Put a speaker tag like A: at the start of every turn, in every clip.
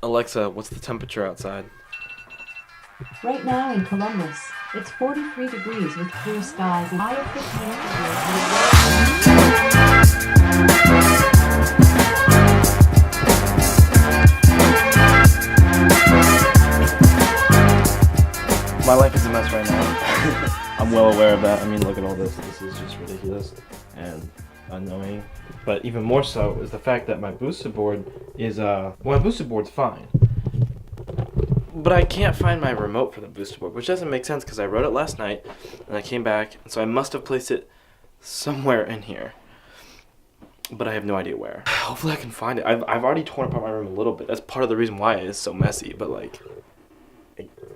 A: Alexa, what's the temperature outside?
B: Right now in Columbus, it's 43 degrees with clear skies and high of
A: 58 degrees. My life is a mess right now. I'm well aware of that. I mean, look at all this. This is just ridiculous and annoying. But even more so is the fact that my boosted board is, well, my boosted board's fine. But I can't find my remote for the booster board, which doesn't make sense because I wrote it last night and I came back, and so I must have placed it somewhere in here. But I have no idea where. Hopefully I can find it. I've already torn apart my room a little bit. That's part of the reason why it is so messy, but like,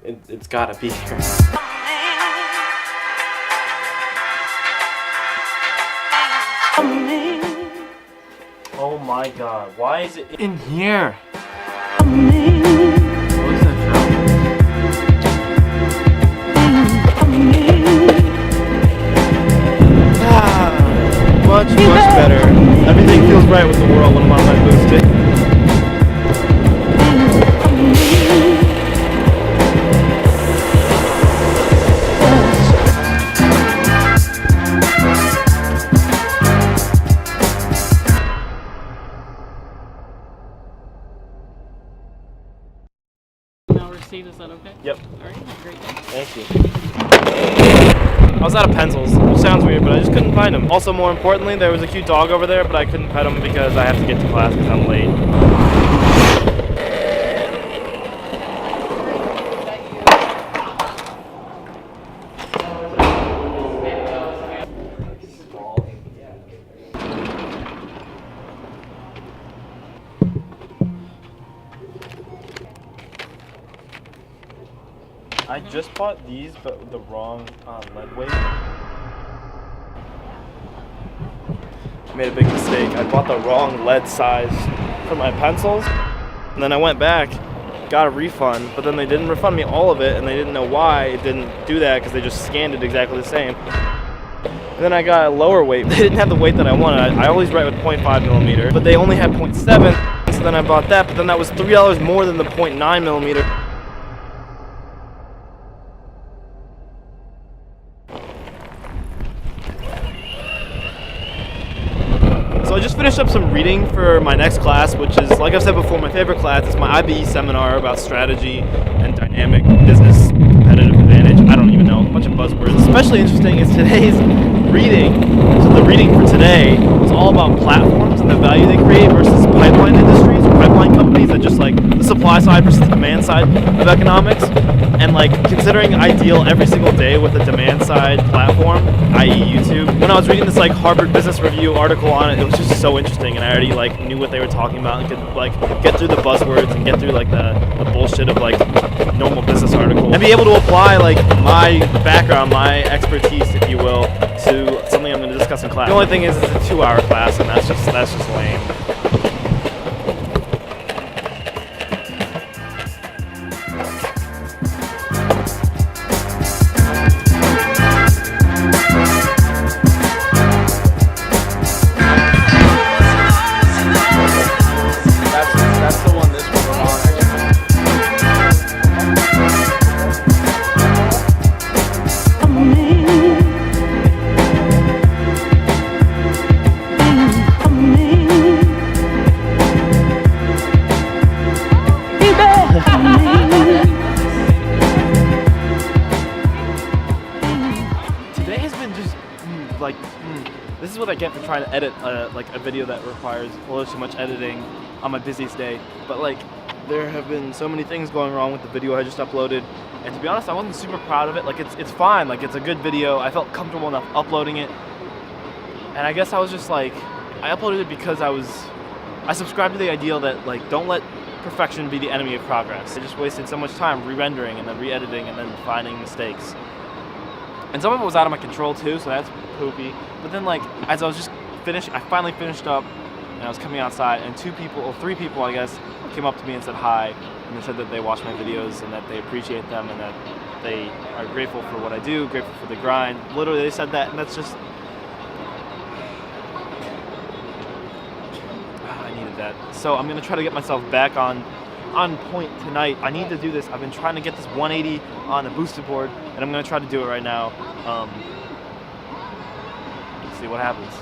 A: it's gotta be here. Oh my god, why is it in here? Much better. Everything feels right with the world when I'm on my boosted.
C: Now receipt, is that okay?
A: Yep.
C: Alright, have a great day.
A: Thank you. I was out of pencils, which sounds weird, but I just couldn't find them. Also, more importantly, there was a cute dog over there, but I couldn't pet him because I have to get to class because I'm late. I just bought these, but with the wrong lead weight. I made a big mistake. I bought the wrong lead size for my pencils, and then I went back, got a refund, but then they didn't refund me all of it, and they didn't know why it didn't do that because they just scanned it exactly the same. And then I got a lower weight. They didn't have the weight that I wanted. I always write with 0.5 millimeter, but they only had 0.7, so then I bought that, but then that was $3 more than the 0.9 millimeter. So I just finished up some reading for my next class, which is, like I've said before, my favorite class. It's my IBE seminar about strategy and dynamic business competitive advantage. I don't even know, a bunch of buzzwords. Especially interesting is today's reading. So the reading for today is all about platforms and the value they create versus pipeline industries, or pipeline companies that just like the supply side versus the demand side of economics. And like considering ideal every single day with a demand side platform, i.e. YouTube. When I was reading this like Harvard Business Review article on it, it was just so interesting, and I already like knew what they were talking about and could like get through the buzzwords and get through like the bullshit of like normal business articles and be able to apply like my background, my expertise, if you will, to something I'm going to discuss in class. The only thing is it's a 2-hour class, and that's just lame. This is what I get for trying to edit like a video that requires a little too much editing on my busiest day. But like, there have been so many things going wrong with the video I just uploaded, and to be honest, I wasn't super proud of it. Like, it's fine. Like, it's a good video. I felt comfortable enough uploading it, and I guess I was just like, I uploaded it because I subscribed to the ideal that like, don't let perfection be the enemy of progress. I just wasted so much time re-rendering and then re-editing and then finding mistakes. And some of it was out of my control too, so that's poopy. But then like, as I was just I finally finished up, and I was coming outside, and 3 people I guess, came up to me and said hi, and they said that they watch my videos and that they appreciate them and that they are grateful for what I do, grateful for the grind. Literally, they said that, and that's just, I needed that. So I'm gonna try to get myself back on on point tonight. I need to do this. I've been trying to get this 180 on the boosted board, and I'm gonna try to do it right now. Let's see what happens.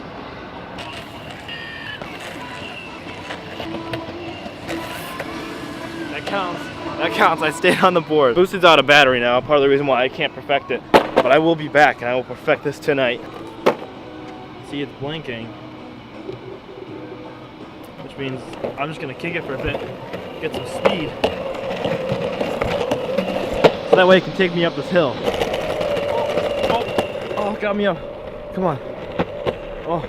A: That counts. That counts. I stayed on the board. Boosted's out of battery now. Part of the reason why I can't perfect it. But I will be back, and I will perfect this tonight. See, it's blinking, which means I'm just gonna kick it for a bit, get some speed, so that way it can take me up this hill. Oh, it got me up. Come on. Oh,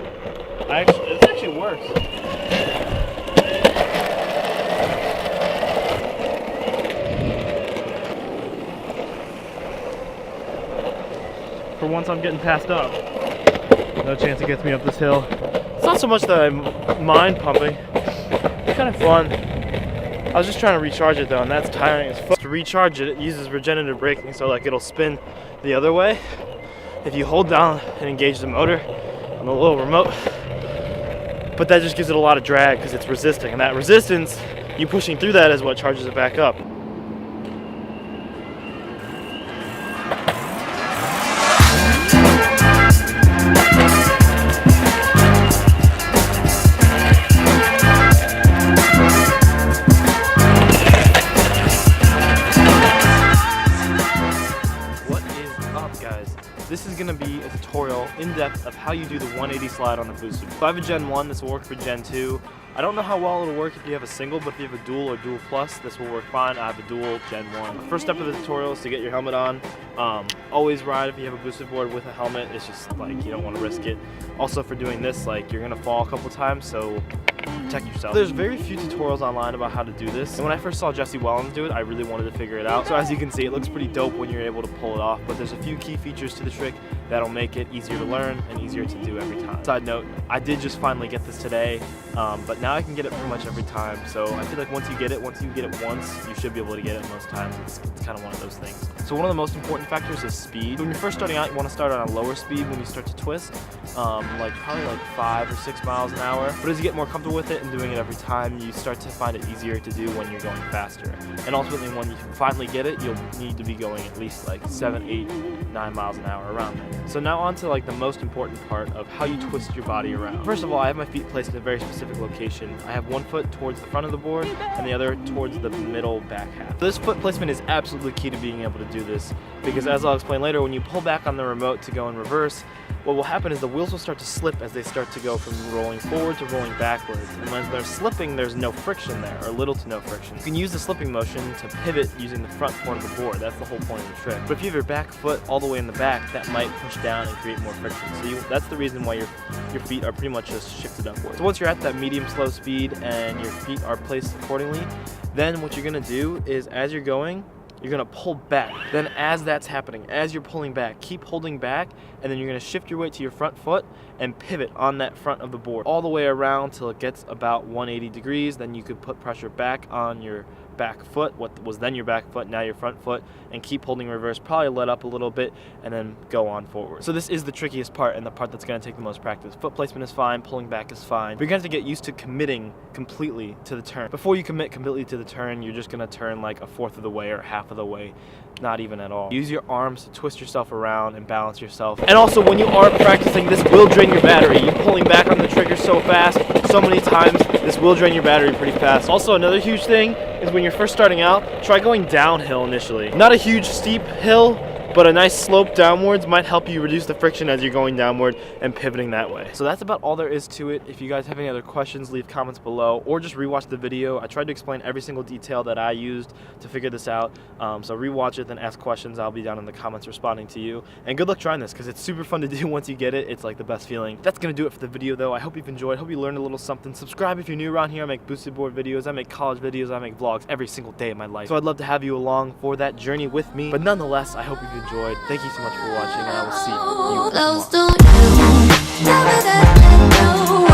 A: this actually works. For once I'm getting passed up. No chance it gets me up this hill. It's not so much that I mind pumping. It's kind of fun. I was just trying to recharge it though, and that's tiring as fuck. To recharge it, it uses regenerative braking, so like it'll spin the other way if you hold down and engage the motor on the little remote. But that just gives it a lot of drag because it's resisting, and that resistance, you pushing through that is what charges it back up. This is going to be a tutorial in depth of how you do the 180 slide on the boosted. So I have a Gen 1, this will work for Gen 2. I don't know how well it'll work if you have a single, but if you have a dual or dual plus, this will work fine. I have a dual Gen 1. The first step of the tutorial is to get your helmet on. Always ride if you have a boosted board with a helmet. It's just like you don't want to risk it. Also for doing this, like you're going to fall a couple times, so protect yourself. There's very few tutorials online about how to do this, and when I first saw Wellens do it, I really wanted to figure it out. So as you can see, it looks pretty dope when you're able to pull it off, but there's a few key features to the trick that'll make it easier to learn and easier to do every time. Side note, I did just finally get this today, but now I can get it pretty much every time. So I feel like once you get it once, you should be able to get it most times. It's kind of one of those things. So one of the most important factors is speed. When you're first starting out, you want to start on a lower speed when you start to twist, like probably like 5 or 6 miles an hour. But as you get more comfortable with it and doing it every time, you start to find it easier to do when you're going faster. And ultimately, when you finally get it, you'll need to be going at least like 7, 8, 9 miles an hour around there. So now on to like the most important part of how you twist your body around. First of all, I have my feet placed in a very specific location. I have one foot towards the front of the board and the other towards the middle back half. This foot placement is absolutely key to being able to do this, because as I'll explain later, when you pull back on the remote to go in reverse, what will happen is the wheels will start to slip as they start to go from rolling forward to rolling backwards. And when they're slipping, there's no friction there, or little to no friction. You can use the slipping motion to pivot using the front part of the board. That's the whole point of the trick. But if you have your back foot all the way in the back, that might push down and create more friction. So that's the reason why your feet are pretty much just shifted upwards. So once you're at that medium slow speed and your feet are placed accordingly, then what you're gonna do is as you're going, you're gonna pull back. Then as that's happening, as you're pulling back, keep holding back, and then you're gonna shift your weight to your front foot and pivot on that front of the board all the way around till it gets about 180 degrees. Then you could put pressure back on your back foot, what was then your back foot, now your front foot, and keep holding reverse, probably let up a little bit, and then go on forward. So this is the trickiest part and the part that's gonna take the most practice. Foot placement is fine, pulling back is fine, but you're gonna have to get used to committing completely to the turn. Before you commit completely to the turn, you're just gonna turn like 1/4 of the way or half of the way, not even at all. Use your arms to twist yourself around and balance yourself. And also when you are practicing, this will drain your battery. You're pulling back on the trigger so fast, so many times, this will drain your battery pretty fast. Also another huge thing is when you're first starting out, try going downhill initially. Not a huge steep hill, but a nice slope downwards might help you reduce the friction as you're going downward and pivoting that way. So that's about all there is to it. If you guys have any other questions, leave comments below or just rewatch the video. I tried to explain every single detail that I used to figure this out. So rewatch it, then ask questions. I'll be down in the comments responding to you. And good luck trying this, because it's super fun to do once you get it. It's like the best feeling. That's gonna do it for the video though. I hope you've enjoyed. Hope you learned a little something. Subscribe if you're new around here. I make boosted board videos. I make college videos. I make vlogs every single day of my life. So I'd love to have you along for that journey with me. But nonetheless, I hope you've enjoyed. Thank you so much for watching, and I will see you tomorrow.